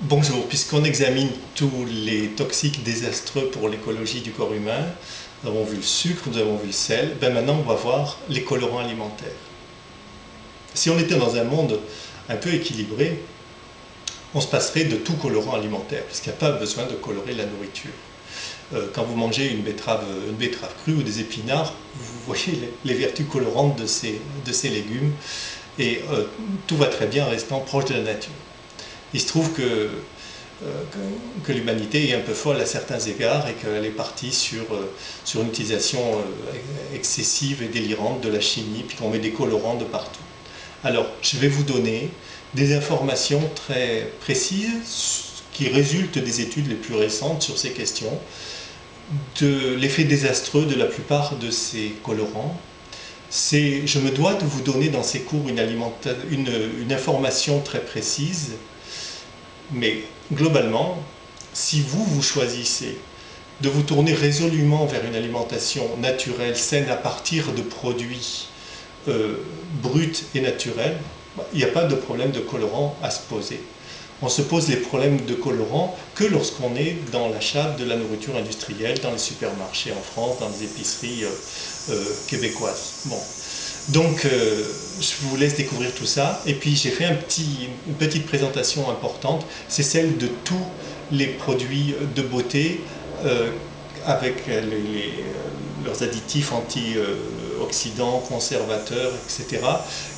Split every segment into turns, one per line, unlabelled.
Bonjour, puisqu'on examine tous les toxiques désastreux pour l'écologie du corps humain, nous avons vu le sucre, nous avons vu le sel, maintenant on va voir les colorants alimentaires. Si on était dans un monde un peu équilibré, on se passerait de tout colorant alimentaire, puisqu'il n'y a pas besoin de colorer la nourriture. Quand vous mangez une betterave crue ou des épinards, vous voyez les vertus colorantes de ces légumes, et tout va très bien en restant proche de la nature. Il se trouve que l'humanité est un peu folle à certains égards et qu'elle est partie sur une utilisation excessive et délirante de la chimie, puis qu'on met des colorants de partout. Alors, je vais vous donner des informations très précises qui résultent des études les plus récentes sur ces questions, de l'effet désastreux de la plupart de ces colorants. Je me dois de vous donner dans ces cours une information très précise, mais globalement, si vous choisissez de vous tourner résolument vers une alimentation naturelle, saine, à partir de produits bruts et naturels, il n'y a pas de problème de colorant à se poser. On se pose les problèmes de colorant que lorsqu'on est dans l'achat de la nourriture industrielle, dans les supermarchés en France, dans les épiceries québécoises. Bon. Donc, je vous laisse découvrir tout ça. Et puis, j'ai fait une petite présentation importante. C'est celle de tous les produits de beauté avec leurs additifs antioxydants, conservateurs, etc.,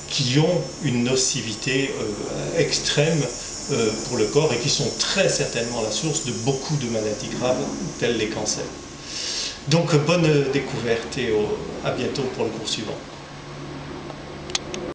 qui ont une nocivité extrême pour le corps et qui sont très certainement la source de beaucoup de maladies graves, telles les cancers. Donc, bonne découverte et à bientôt pour le cours suivant.